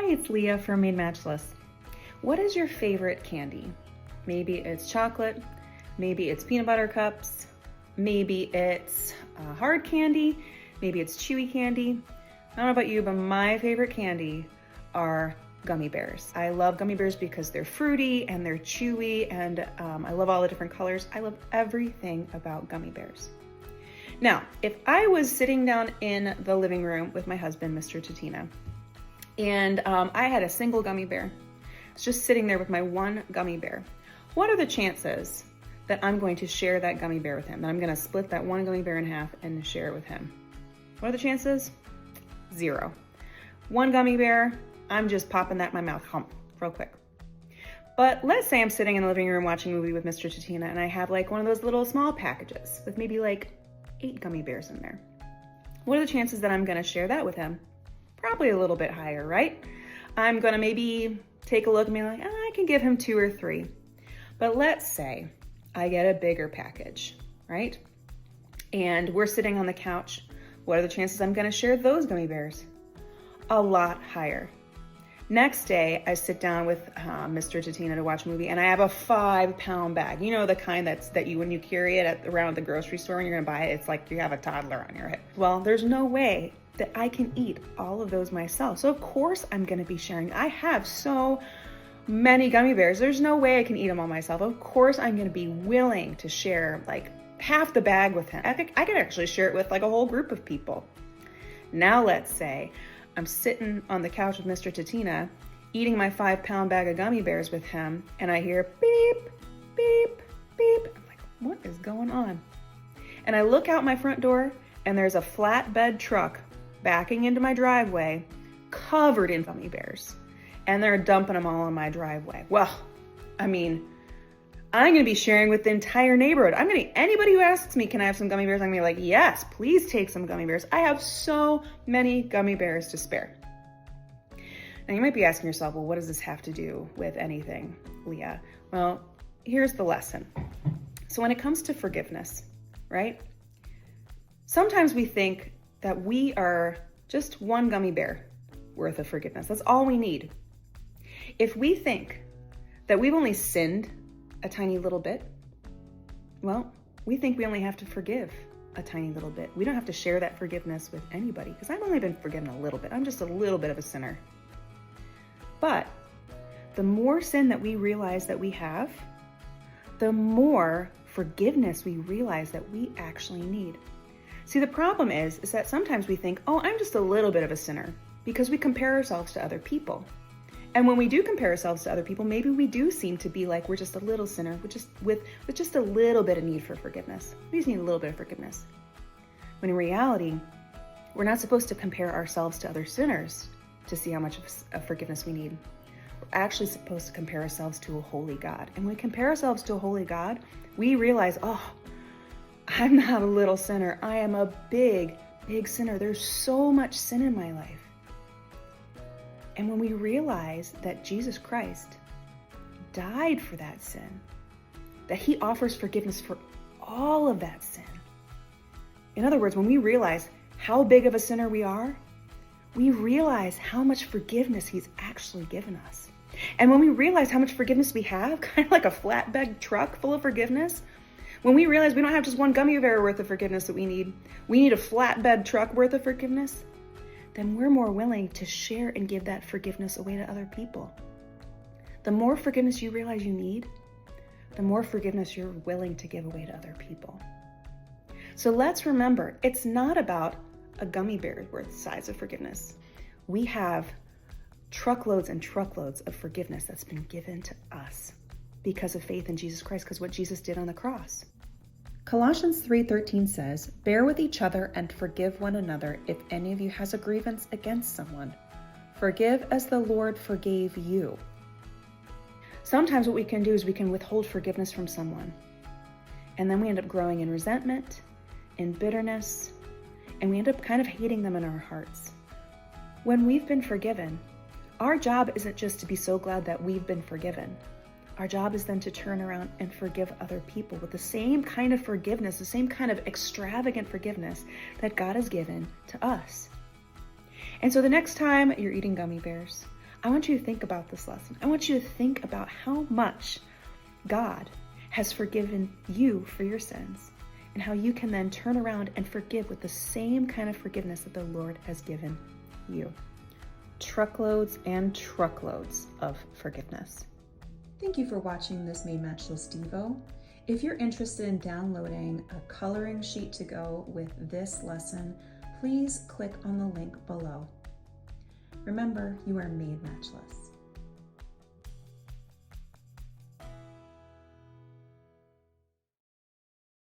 Hi, it's Leah from Matchless. What is your favorite candy? Maybe it's chocolate, maybe it's peanut butter cups, maybe it's hard candy, maybe it's chewy candy. I don't know about you, but my favorite candy are gummy bears. I love gummy bears because they're fruity and they're chewy, and I love all the different colors. I love everything about gummy bears. Now, if I was sitting down in the living room with my husband, Mr. Tatina, and I had a single gummy bear, it's just sitting there with my one gummy bear, what are the chances that I'm going to share that gummy bear with him? That I'm going to split that one gummy bear in half and share it with him? What are the chances? 0. One gummy bear, I'm just popping that in my mouth, real quick. But let's say I'm sitting in the living room watching a movie with Mr. Tatina, and I have like one of those little small packages with maybe like 8 gummy bears in there. What are the chances that I'm going to share that with him? Probably a little bit higher, right? I'm going to maybe take a look and be like, I can give him 2 or 3. But let's say I get a bigger package, right? And we're sitting on the couch. What are the chances I'm going to share those gummy bears? A lot higher. Next day, I sit down with Mr. Tatina to watch a movie, and I have a 5-pound bag. You know, the kind that you, when you carry it around the grocery store and you're gonna buy it, it's like you have a toddler on your hip. Well, there's no way that I can eat all of those myself. So of course I'm gonna be sharing. I have so many gummy bears. There's no way I can eat them all myself. Of course I'm gonna be willing to share like half the bag with him. I could actually share it with like a whole group of people. Now let's say I'm sitting on the couch with Mr. Tatina, eating my 5-pound bag of gummy bears with him, and I hear beep, beep, beep. I'm like, what is going on? And I look out my front door, and there's a flatbed truck backing into my driveway, covered in gummy bears, and they're dumping them all in my driveway. Well, I mean, I'm gonna be sharing with the entire neighborhood. Anybody who asks me, can I have some gummy bears? I'm gonna be like, yes, please take some gummy bears. I have so many gummy bears to spare. Now you might be asking yourself, well, what does this have to do with anything, Leah? Well, here's the lesson. So when it comes to forgiveness, right? Sometimes we think that we are just one gummy bear worth of forgiveness. That's all we need. If we think that we've only sinned a tiny little bit, well, we think we only have to forgive a tiny little bit. We don't have to share that forgiveness with anybody, because I've only been forgiven a little bit. I'm just a little bit of a sinner. But the more sin that we realize that we have, the more forgiveness we realize that we actually need. See, the problem is that sometimes we think, oh, I'm just a little bit of a sinner, because we compare ourselves to other people. And when we do compare ourselves to other people, maybe we do seem to be like we're just a little sinner with just a little bit of need for forgiveness. We just need a little bit of forgiveness. When in reality, we're not supposed to compare ourselves to other sinners to see how much of forgiveness we need. We're actually supposed to compare ourselves to a holy God. And when we compare ourselves to a holy God, we realize, oh, I'm not a little sinner. I am a big, big sinner. There's so much sin in my life. And when we realize that Jesus Christ died for that sin, that he offers forgiveness for all of that sin. In other words, when we realize how big of a sinner we are, we realize how much forgiveness he's actually given us. And when we realize how much forgiveness we have, kind of like a flatbed truck full of forgiveness, when we realize we don't have just one gummy bear worth of forgiveness that we need a flatbed truck worth of forgiveness, then we're more willing to share and give that forgiveness away to other people. The more forgiveness you realize you need, the more forgiveness you're willing to give away to other people. So let's remember, it's not about a gummy bear worth size of forgiveness. We have truckloads and truckloads of forgiveness that's been given to us because of faith in Jesus Christ, because what Jesus did on the cross. Colossians 3:13 says, bear with each other and forgive one another if any of you has a grievance against someone. Forgive as the Lord forgave you. Sometimes what we can do is we can withhold forgiveness from someone. And then we end up growing in resentment, in bitterness, and we end up kind of hating them in our hearts. When we've been forgiven, our job isn't just to be so glad that we've been forgiven. Our job is then to turn around and forgive other people with the same kind of forgiveness, the same kind of extravagant forgiveness that God has given to us. And so the next time you're eating gummy bears, I want you to think about this lesson. I want you to think about how much God has forgiven you for your sins and how you can then turn around and forgive with the same kind of forgiveness that the Lord has given you. Truckloads and truckloads of forgiveness. Thank you for watching this Made Matchless Devo. If you're interested in downloading a coloring sheet to go with this lesson, please click on the link below. Remember, you are made matchless.